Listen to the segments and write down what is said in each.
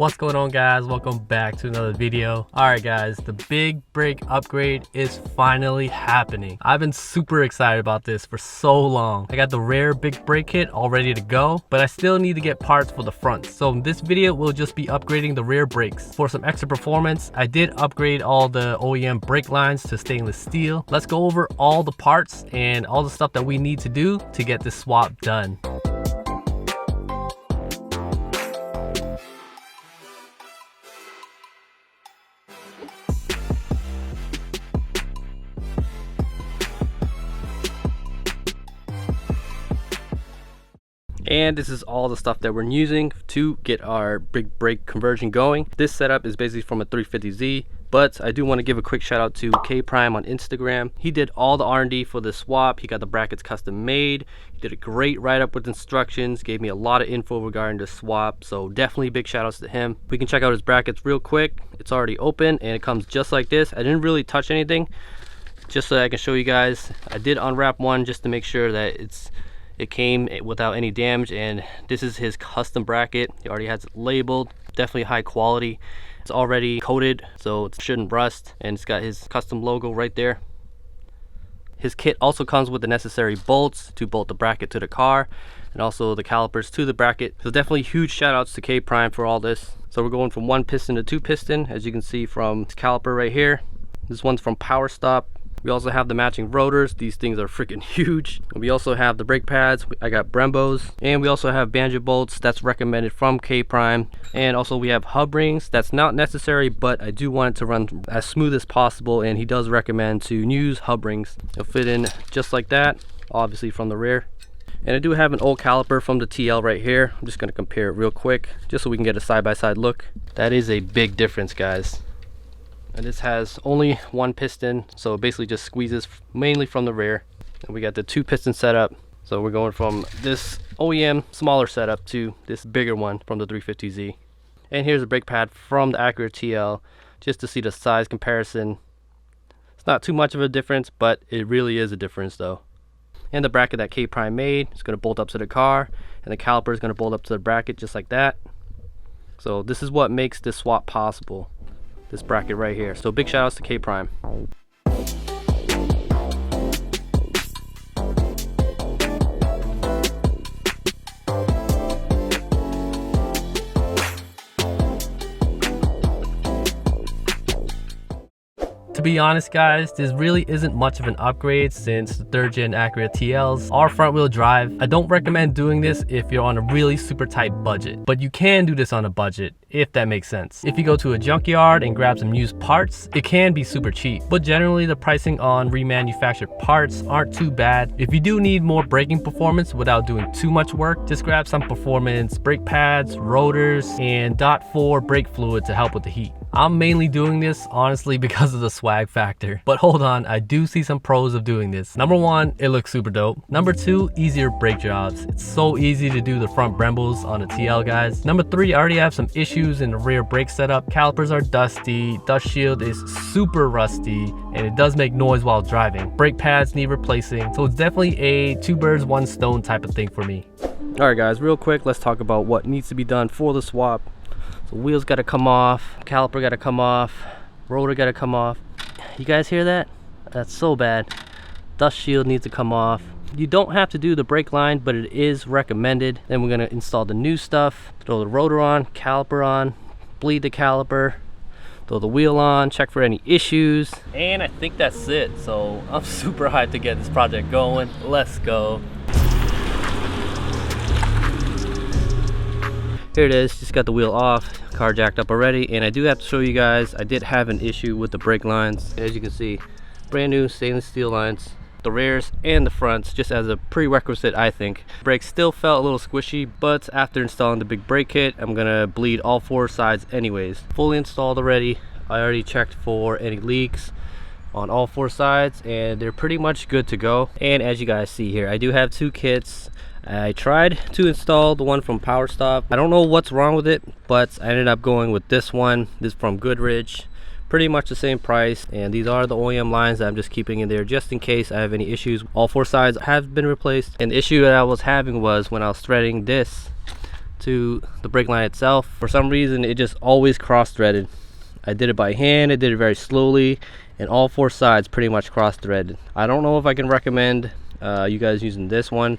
What's going on, guys? Welcome back to another video. Alright guys, the big brake upgrade is finally happening. I've been super excited about this for so long. I got the rare big brake kit all ready to go, but I still need to get parts for the front. So in this video we'll just be upgrading the rear brakes. For some extra performance, I did upgrade all the OEM brake lines to stainless steel. Let's go over all the parts and all the stuff that we need to do to get this swap done. And this is all the stuff that we're using to get our big brake conversion going. This setup is basically from a 350Z, but I do want to give a quick shout out to K-Prime on Instagram. He did all the R&D for the swap. He got the brackets custom made. He did a great write-up with instructions, gave me a lot of info regarding the swap, so definitely big shout outs to him. We can check out his brackets real quick. It's already open and it comes just like this. I didn't really touch anything, just so I can show you guys. I did unwrap one just to make sure that it came without any damage, and this is his custom bracket. He already has it labeled, definitely high quality. It's already coated so it shouldn't rust, and it's got his custom logo right there. His kit also comes with the necessary bolts to bolt the bracket to the car and also the calipers to the bracket. So definitely huge shout outs to K-Prime for all this. So we're going from 1 piston to 2 piston, as you can see from this caliper right here. This one's from Power Stop. We also have the matching rotors. These things are freaking huge. We also have the brake pads. I got Brembos, and we also have banjo bolts. That's recommended from K-Prime. And also we have hub rings. That's not necessary, but I do want it to run as smooth as possible, and he does recommend to use hub rings. It'll fit in just like that, obviously from the rear. And I do have an old caliper from the TL right here. I'm just going to compare it real quick just so we can get a side-by-side look. That is a big difference, guys. And this has only 1 piston, so it basically just squeezes mainly from the rear. And we got the 2 piston setup, so we're going from this OEM smaller setup to this bigger one from the 350Z. And here's a brake pad from the Acura TL, just to see the size comparison. It's not too much of a difference, but it really is a difference though. And the bracket that K-Prime made is going to bolt up to the car, and the caliper is going to bolt up to the bracket just like that. So this is what makes this swap possible. This bracket right here. So big shout outs to K-Prime. To be honest, guys, this really isn't much of an upgrade since the 3rd gen Acura TLs are front wheel drive. I don't recommend doing this if you're on a really super tight budget, but you can do this on a budget, if that makes sense. If you go to a junkyard and grab some used parts, it can be super cheap, but generally the pricing on remanufactured parts aren't too bad. If you do need more braking performance without doing too much work, just grab some performance brake pads, rotors, and .4 brake fluid to help with the heat. I'm mainly doing this honestly because of the swag factor, but hold on, I do see some pros of doing this. Number 1, it looks super dope. Number 2, easier brake jobs. It's so easy to do the front Brembos on a TL, guys. Number 3, I already have some issues in the rear brake setup. Calipers are dusty, dust shield is super rusty, and it does make noise while driving. Brake pads need replacing, so it's definitely a 2 birds 1 stone type of thing for me. Alright guys, real quick, let's talk about what needs to be done for the swap. So wheels got to come off, caliper got to come off, rotor got to come off. You guys hear that? That's so bad. Dust shield needs to come off. You don't have to do the brake line, but it is recommended. Then we're going to install the new stuff, throw the rotor on, caliper on, bleed the caliper, throw the wheel on, check for any issues, and I think that's it. So I'm super hyped to get this project going. Let's go. Here it is, just got the wheel off, car jacked up already, and I do have to show you guys, I did have an issue with the brake lines. As you can see, brand new stainless steel lines, the rears and the fronts, just as a prerequisite, I think. Brakes still felt a little squishy, but after installing the big brake kit, I'm gonna bleed all 4 sides anyways. Fully installed already. I already checked for any leaks on all 4 sides, and they're pretty much good to go. And as you guys see here, I do have 2 kits. I tried to install the one from Power Stop. I don't know what's wrong with it, but I ended up going with this one. This is from Goodrich. Pretty much the same price, and these are the OEM lines that I'm just keeping in there just in case I have any issues. All 4 sides have been replaced, and the issue that I was having was when I was threading this to the brake line itself. For some reason, it just always cross-threaded. I did it by hand, I did it very slowly, and all 4 sides pretty much cross-threaded. I don't know if I can recommend you guys using this one.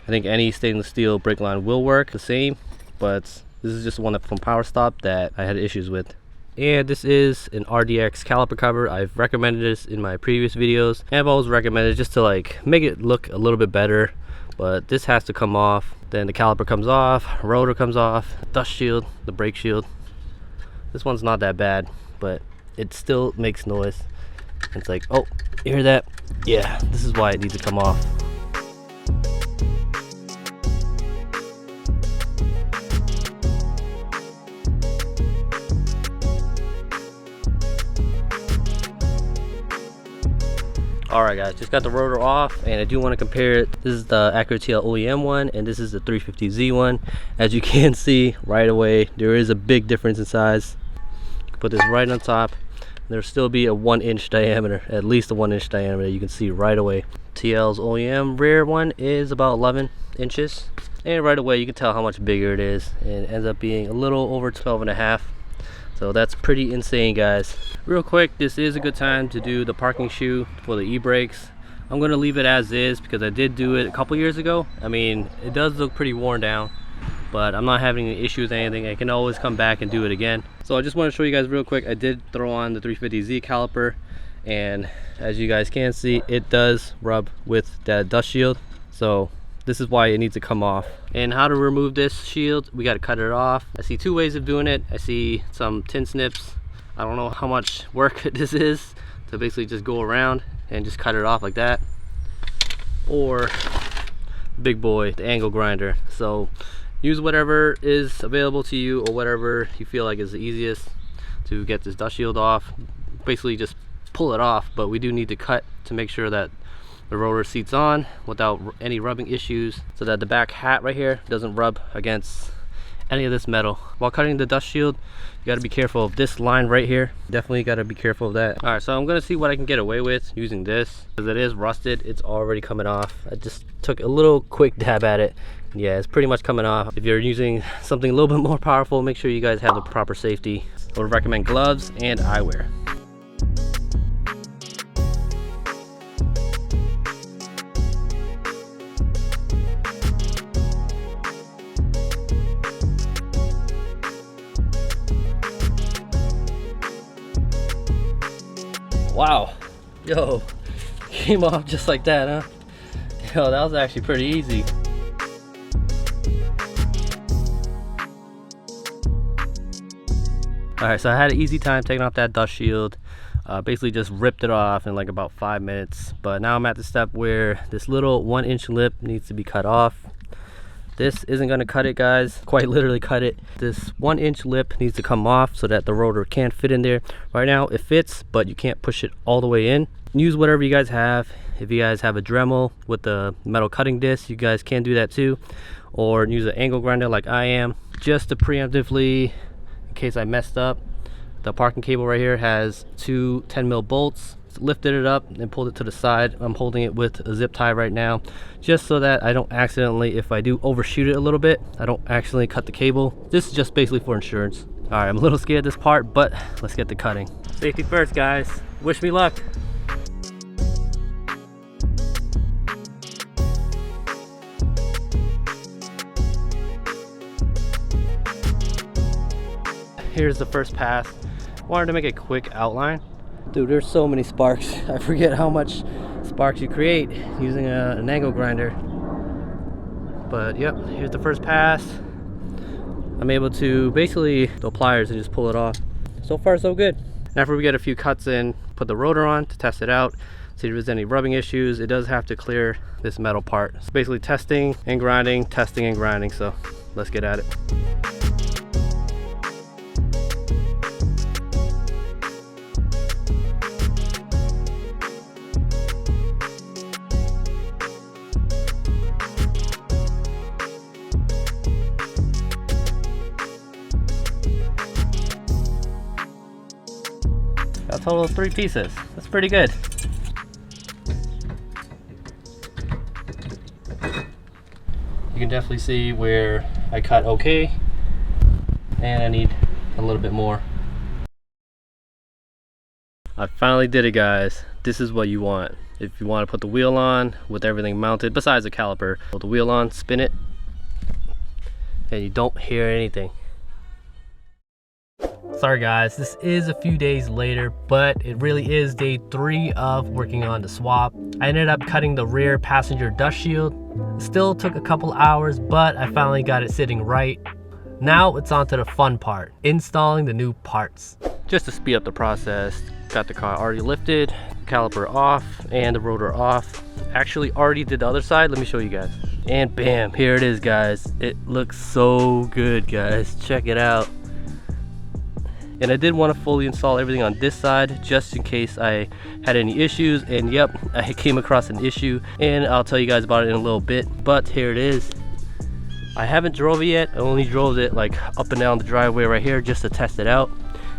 I think any stainless steel brake line will work the same, but this is just one from Power Stop that I had issues with. And this is an RDX caliper cover. I've recommended this in my previous videos, and I've always recommended just to like make it look a little bit better, but this has to come off. Then the caliper comes off, rotor comes off, dust shield, the brake shield. This one's not that bad, but it still makes noise. It's like, oh, you hear that? Yeah, this is why it needs to come off. Alright guys, just got the rotor off, and I do want to compare it. This is the Acura TL OEM one, and this is the 350Z one. As you can see right away, there is a big difference in size. Put this right on top. There'll still be a 1-inch diameter, at least a 1-inch diameter. You can see right away. TL's OEM rear one is about 11 inches, and right away you can tell how much bigger it is, and it ends up being a little over 12.5. So that's pretty insane, guys. Real quick, this is a good time to do the parking shoe for the e-brakes. I'm going to leave it as is because I did do it a couple years ago. I mean, it does look pretty worn down, but I'm not having any issues with anything. I can always come back and do it again. So I just want to show you guys real quick. I did throw on the 350Z caliper, and as you guys can see, it does rub with that dust shield. So this is why it needs to come off. And how to remove this shield, we got to cut it off. I see 2 ways of doing it. I see some tin snips. I don't know how much work this is to basically just go around and just cut it off like that, or big boy, the angle grinder. So use whatever is available to you, or whatever you feel like is the easiest to get this dust shield off. Basically just pull it off, but we do need to cut to make sure that the rotor seats on without any rubbing issues, so that the back hat right here doesn't rub against any of this metal. While cutting the dust shield, you got to be careful of this line right here. Definitely got to be careful of that. All right, so I'm gonna see what I can get away with using this, because it is rusted. It's already coming off. I just took a little quick dab at it. Yeah, it's pretty much coming off. If you're using something a little bit more powerful, make sure you guys have the proper safety. I would recommend gloves and eyewear. Wow, yo, came off just like that, huh? Yo, that was actually pretty easy. All right, so I had an easy time taking off that dust shield. Basically just ripped it off in like about 5 minutes. But now I'm at the step where this little 1-inch lip needs to be cut off. This isn't gonna cut it, guys, quite literally cut it. This 1-inch lip needs to come off so that the rotor can't fit in there. Right now it fits, but you can't push it all the way in. Use whatever you guys have. If you guys have a Dremel with the metal cutting disc, you guys can do that too. Or use an angle grinder like I am. Just to preemptively, in case I messed up, the parking cable right here has 2 10mm bolts. Lifted it up and pulled it to the side. I'm holding it with a zip tie right now, just so that I don't accidentally, if I do overshoot it a little bit, I don't accidentally cut the cable. This is just basically for insurance. All right, I'm a little scared of this part, but let's get to cutting. Safety first, guys. Wish me luck. Here's the first pass. Wanted to make a quick outline. Dude, there's so many sparks. I forget how much sparks you create using an angle grinder. But yep, here's the first pass. I'm able to basically the pliers and just pull it off. So far so good. After we get a few cuts in, put the rotor on to test it out, see if there's any rubbing issues. It does have to clear this metal part. It's basically testing and grinding, testing and grinding. So let's get at it. A total of 3 pieces. That's pretty good. You can definitely see where I cut okay, and I need a little bit more. I finally did it, guys. This is what you want. If you want to put the wheel on with everything mounted besides the caliper, put the wheel on, spin it, and you don't hear anything. Sorry guys, this is a few days later, but it really is day 3 of working on the swap. I ended up cutting the rear passenger dust shield. It still took a couple hours, but I finally got it sitting right. Now it's on to the fun part, installing the new parts. Just to speed up the process, got the car already lifted, caliper off, and the rotor off. Actually already did the other side. Let me show you guys. And bam, here it is, guys. It looks so good, guys. Check it out. And I did want to fully install everything on this side just in case I had any issues, and yep, I came across an issue, and I'll tell you guys about it in a little bit. But here it is. I haven't drove it yet. I only drove it like up and down the driveway right here just to test it out.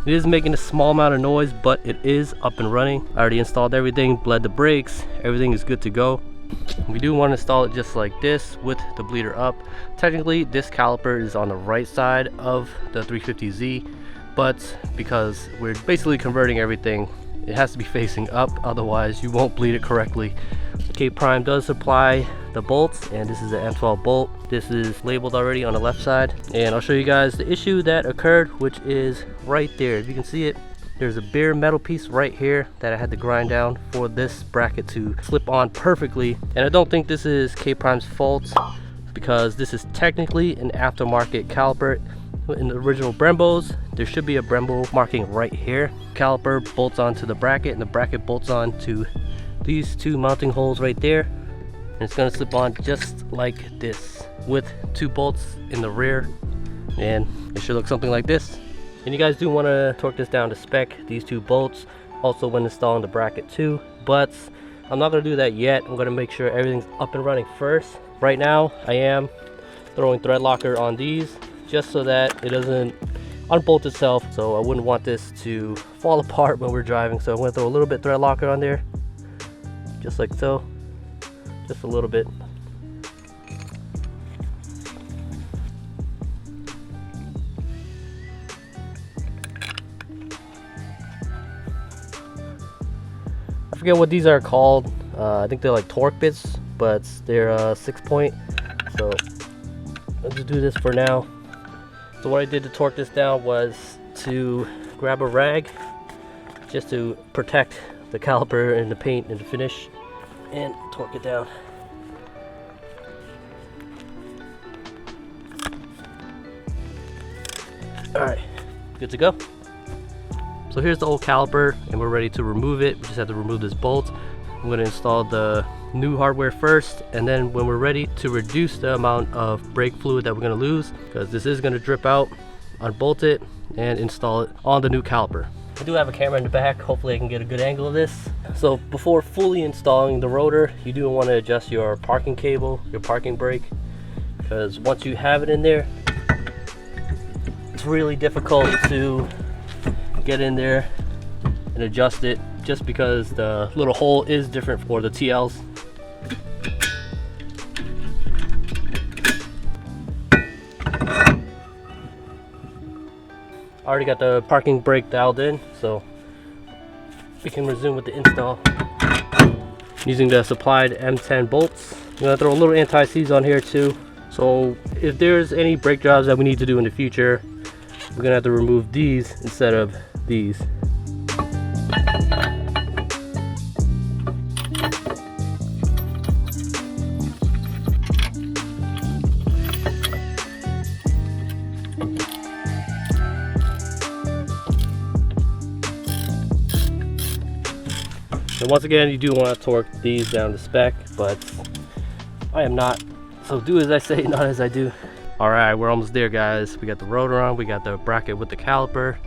It is making a small amount of noise, but it is up and running. I already installed everything, bled the brakes, everything is good to go. We do want to install it just like this with the bleeder up. Technically this caliper is on the right side of the 350Z, but because we're basically converting everything, it has to be facing up, otherwise you won't bleed it correctly. K-Prime does supply the bolts, and this is an M12 bolt. This is labeled already on the left side, and I'll show you guys the issue that occurred, which is right there. If you can see it, there's a bare metal piece right here that I had to grind down for this bracket to slip on perfectly. And I don't think this is K-Prime's fault, because this is technically an aftermarket caliper. In the original Brembos, there should be a Brembo marking right here. Caliper bolts onto the bracket, and the bracket bolts onto these 2 mounting holes right there, and it's going to slip on just like this with 2 bolts in the rear, and it should look something like this. And you guys do want to torque this down to spec, these 2 bolts, also when installing the bracket too, but I'm not going to do that yet. I'm going to make sure everything's up and running first. Right now I am throwing thread locker on these just so that it doesn't unbolt itself, so I wouldn't want this to fall apart when we're driving. So I'm going to throw a little bit thread locker on there, just like so, just a little bit. I forget what these are called. I think they're like torque bits, but they're 6-point. So let's just do this for now. So what I did to torque this down was to grab a rag just to protect the caliper and the paint and the finish, and torque it down. Alright, good to go. So here's the old caliper, and we're ready to remove it. We just have to remove this bolt. I'm going to install the new hardware first, and then when we're ready to reduce the amount of brake fluid that we're going to lose, because this is going to drip out, unbolt it and install it on the new caliper. I do have a camera in the back. Hopefully I can get a good angle of this. So before fully installing the rotor, you do want to adjust your parking cable, your parking brake, because once you have it in there, it's really difficult to get in there and adjust it, just because the little hole is different for the TLs. I already got the parking brake dialed in, so we can resume with the install. Using the supplied M10 bolts. I'm gonna throw a little anti-seize on here too. So if there's any brake jobs that we need to do in the future, we're gonna have to remove these instead of these. And once again, you do want to torque these down to spec, but I am not. So do as I say, not as I do. All right, we're almost there, guys. We got the rotor on, we got the bracket with the caliper.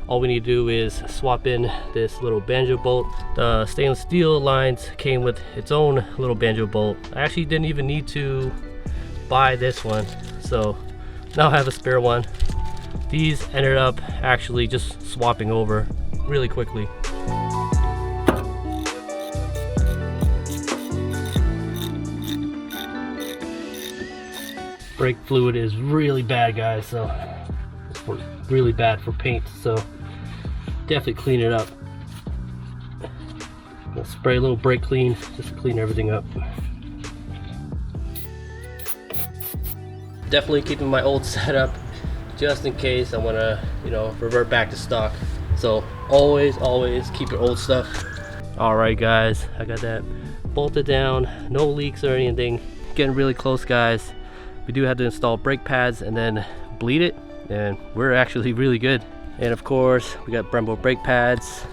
All we need to do is swap in this little banjo bolt. The stainless steel lines came with its own little banjo bolt. I actually didn't even need to buy this one, so now I have a spare one. These ended up actually just swapping over really quickly. Brake fluid is really bad, guys, so it's really bad for paint, so definitely clean it up. We'll spray a little brake clean just to clean everything up. Definitely keeping my old setup just in case I want to, revert back to stock. So always keep your old stuff. All right, guys, I got that bolted down, no leaks or anything. Getting really close, guys. We do have to install brake pads and then bleed it, and we're actually really good. And of course, we got Brembo brake pads.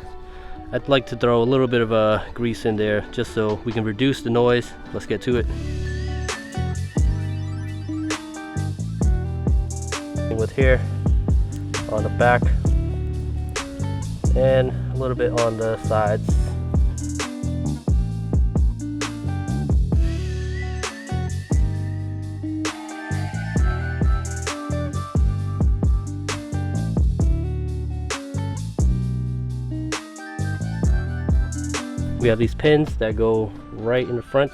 I'd like to throw a little bit of grease in there just so we can reduce the noise. Let's get to it. With here on the back and a little bit on the sides. We have these pins that go right in the front,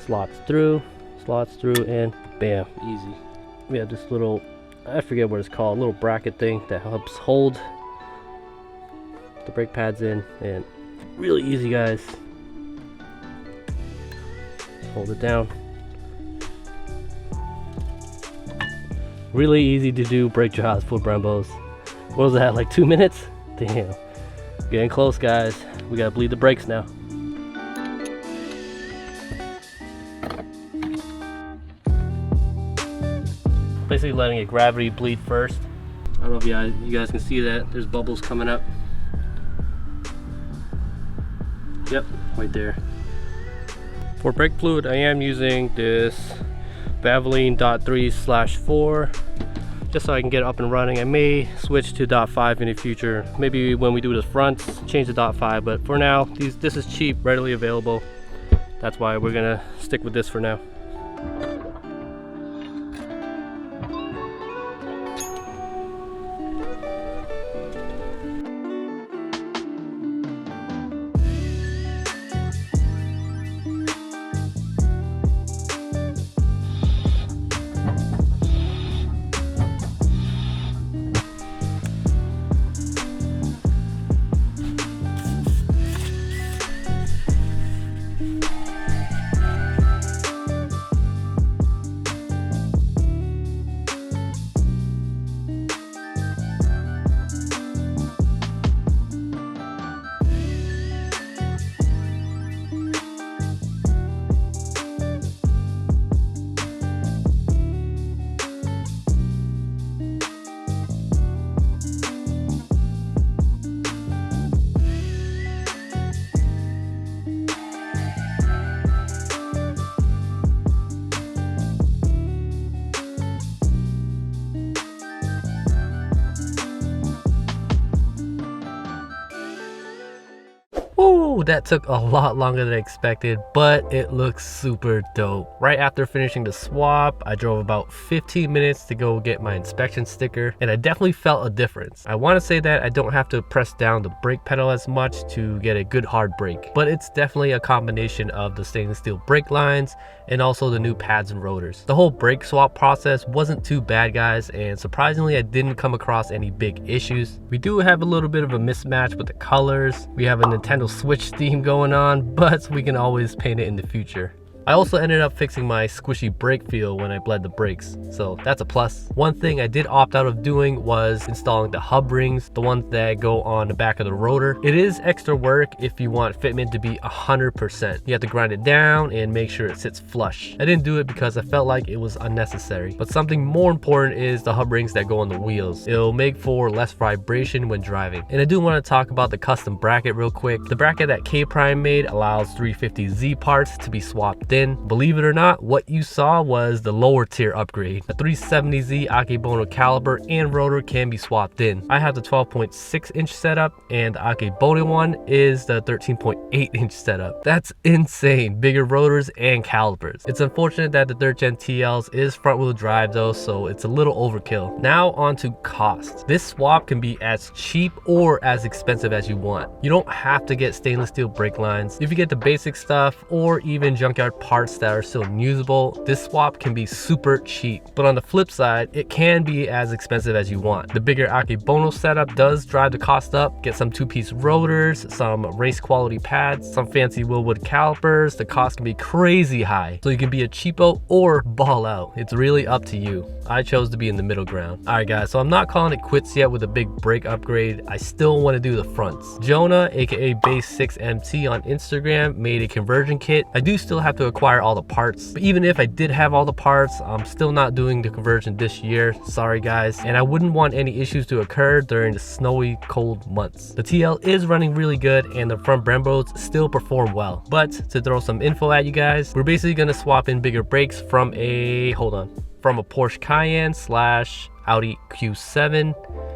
slots through, and bam, easy. We have this little, I forget what it's called, a little bracket thing that helps hold the brake pads in, and really easy, guys. Hold it down. Really easy to do brake jobs for Brembos. What was that, like 2 minutes? Damn. Getting close, guys. We gotta bleed the brakes now. Basically letting it gravity bleed first. I don't know if you guys can see that. There's bubbles coming up. Yep, right there. For brake fluid, I am using this Valvoline .3/4 just so I can get it up and running. I may switch to .5 in the future. Maybe when we do the fronts, change to .5, but for now, this is cheap, readily available. That's why we're gonna stick with this for now. Ooh, that took a lot longer than I expected, but it looks super dope. Right after finishing the swap, I drove about 15 minutes to go get my inspection sticker, and I definitely felt a difference. I want to say that I don't have to press down the brake pedal as much to get a good hard brake, but it's definitely a combination of the stainless steel brake lines and also the new pads and rotors. The whole brake swap process wasn't too bad, guys, and surprisingly I didn't come across any big issues. We do have a little bit of a mismatch with the colors. We have a Nintendo Switch theme going on, but we can always paint it in the future. I also ended up fixing my squishy brake feel when I bled the brakes, so that's a plus. One thing I did opt out of doing was installing the hub rings, the ones that go on the back of the rotor. It is extra work if you want fitment to be 100%. You have to grind it down and make sure it sits flush. I didn't do it because I felt like it was unnecessary, but something more important is the hub rings that go on the wheels. It'll make for less vibration when driving. And I do want to talk about the custom bracket real quick. The bracket that K-Prime made allows 350Z parts to be swapped in. Believe it or not, what you saw was the lower tier upgrade. The 370Z Akebono caliper and rotor can be swapped in. I have the 12.6 inch setup, and the Akebono one is the 13.8 inch setup. That's insane. Bigger rotors and calipers. It's unfortunate that the 3rd gen TLs is front wheel drive though, so it's a little overkill. Now on to cost. This swap can be as cheap or as expensive as you want. You don't have to get stainless steel brake lines. If you get the basic stuff or even junkyard parts that are still usable, this swap can be super cheap. But on the flip side, it can be as expensive as you want. The bigger Akebono setup does drive the cost up. Get some 2-piece rotors, some race quality pads, some fancy Willwood calipers. The cost can be crazy high. So you can be a cheapo or ball out. It's really up to you. I chose to be in the middle ground. Alright guys, so I'm not calling it quits yet with a big brake upgrade. I still want to do the fronts. Jonah, aka Base6MT on Instagram, made a conversion kit. I do still have to acquire all the parts, but even if I did have all the parts, I'm still not doing the conversion this year. Sorry guys. And I wouldn't want any issues to occur during the snowy, cold months. The TL is running really good and the front Brembos still perform well. But to throw some info at you guys, we're basically going to swap in bigger brakes from a Porsche Cayenne / Audi Q7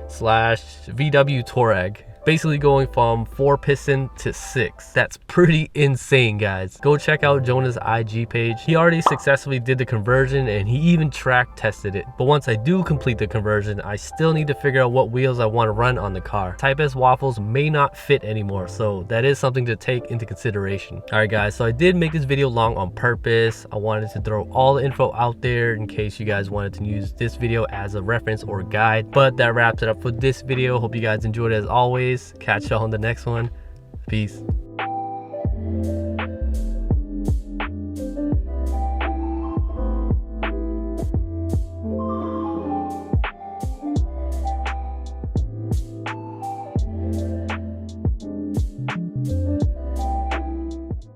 / VW Touareg. Basically going from 4-piston to 6. That's pretty insane, guys. Go check out Jonah's IG page. He already successfully did the conversion and he even track tested it. But once I do complete the conversion, I still need to figure out what wheels I want to run on the car. Type S waffles may not fit anymore, so that is something to take into consideration. Alright guys, so I did make this video long on purpose. I wanted to throw all the info out there in case you guys wanted to use this video as a reference or guide. But that wraps it up for this video. Hope you guys enjoyed it as always. Catch y'all on the next one. Peace.